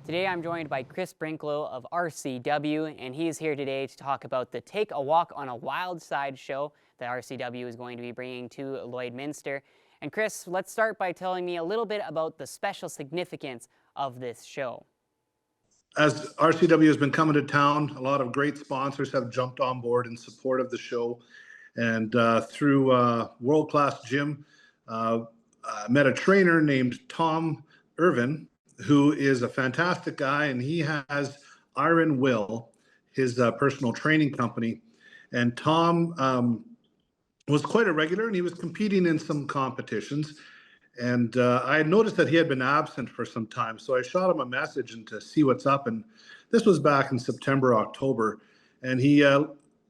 Today I'm joined by Chris Brinklow of RCW, and he is here today to talk about the Take a Walk on a Wild Side show that RCW is going to be bringing to Lloydminster. And Chris, let's start by telling me a little bit about the special significance of this show. As RCW has been coming to town, a lot of great sponsors have jumped on board in support of the show. And through World Class Gym, I met a trainer named Tom Irvin, who is a fantastic guy, and he has Iron Will, his personal training company. And Tom was quite a regular, and he was competing in some competitions. And I had noticed that he had been absent for some time, so I shot him a message and to see what's up. And this was back in September, October, and he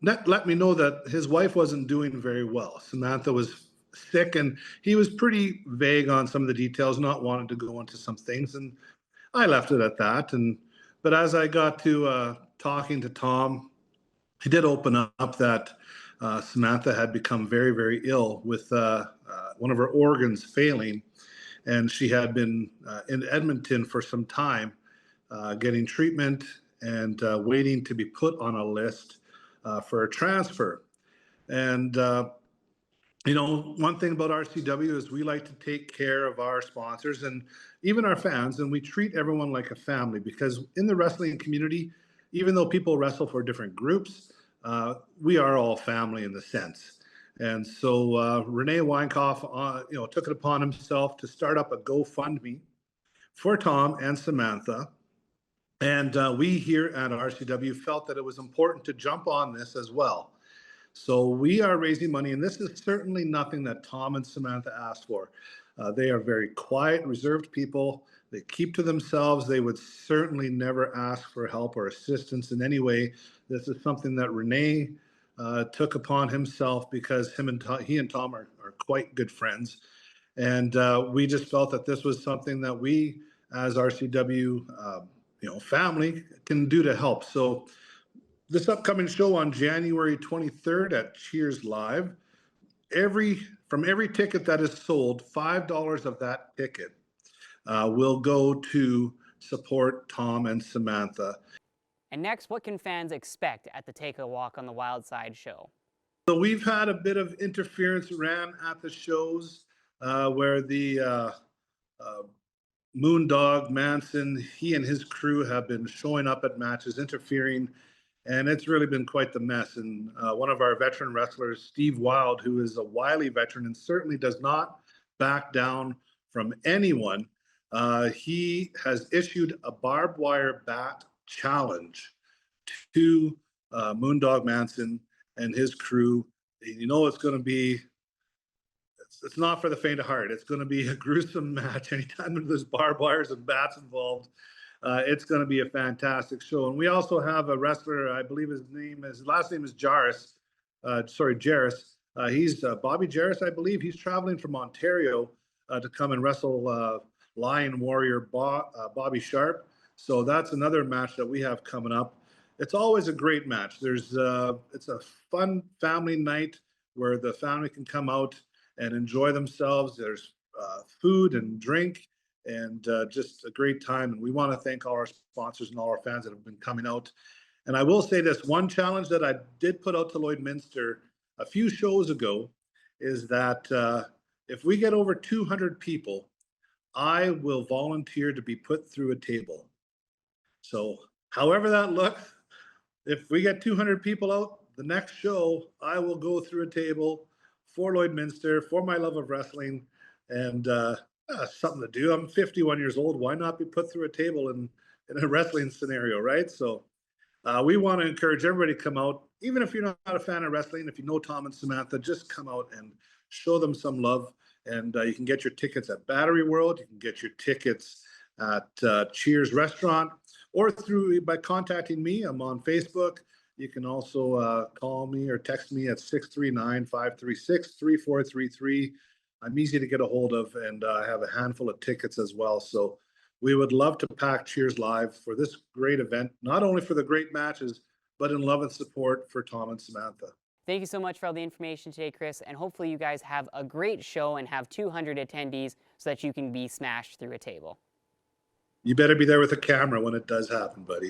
let me know that his wife wasn't doing very well. Samantha was sick, and he was pretty vague on some of the details, not wanting to go into some things, and I left it at that. But as I got to talking to Tom, he did open up that Samantha had become very, very ill with one of her organs failing, and she had been in Edmonton for some time getting treatment and waiting to be put on a list for a transfer. And one thing about RCW is we like to take care of our sponsors and even our fans, and we treat everyone like a family, because in the wrestling community, even though people wrestle for different groups, we are all family in the sense. And so Renee Weinkoff, took it upon himself to start up a GoFundMe for Tom and Samantha. And we here at RCW felt that it was important to jump on this as well. So we are raising money, and this is certainly nothing that Tom and Samantha asked for. They are very quiet, reserved people. They keep to themselves. They would certainly never ask for help or assistance in any way. This is something that Renee took upon himself because he and Tom are quite good friends. And we just felt that this was something that we, as RCW, family, can do to help. So this upcoming show on January 23rd at Cheers Live, from every ticket that is sold, $5 of that ticket will go to support Tom and Samantha. And next, what can fans expect at the Take a Walk on the Wild Side show? So we've had a bit of interference ran at the shows where the Moondog Manson, he and his crew have been showing up at matches, interfering, and it's really been quite the mess. And one of our veteran wrestlers, Steve Wild, who is a wily veteran and certainly does not back down from anyone, he has issued a barbed wire bat challenge to Moondog Manson and his crew. It's going to be, it's not for the faint of heart. It's going to be a gruesome match. Anytime there's barbed wires and bats involved, it's going to be a fantastic show. And we also have a wrestler, I believe his last name is Jarris. He's Bobby Jarris, I believe. He's traveling from Ontario to come and wrestle Lion Warrior Bobby Sharp. So that's another match that we have coming up. It's always a great match. It's a fun family night where the family can come out and enjoy themselves. There's food and drink and just a great time. And we want to thank all our sponsors and all our fans that have been coming out. And I will say this, one challenge that I did put out to Lloydminster a few shows ago is that if we get over 200 people, I will volunteer to be put through a table. So however that looks, if we get 200 people out, the next show, I will go through a table for Lloydminster, for my love of wrestling, and something to do. I'm 51 years old. Why not be put through a table in a wrestling scenario, right? So we want to encourage everybody to come out. Even if you're not a fan of wrestling, if you know Tom and Samantha, just come out and show them some love. And you can get your tickets at Battery World. You can get your tickets at Cheers Restaurant, or by contacting me. I'm on Facebook. You can also call me or text me at 639-536-3433. I'm easy to get a hold of, and I have a handful of tickets as well. So we would love to pack Cheers Live for this great event, not only for the great matches, but in love and support for Tom and Samantha. Thank you so much for all the information today, Chris, and hopefully you guys have a great show and have 200 attendees so that you can be smashed through a table. You better be there with a camera when it does happen, buddy.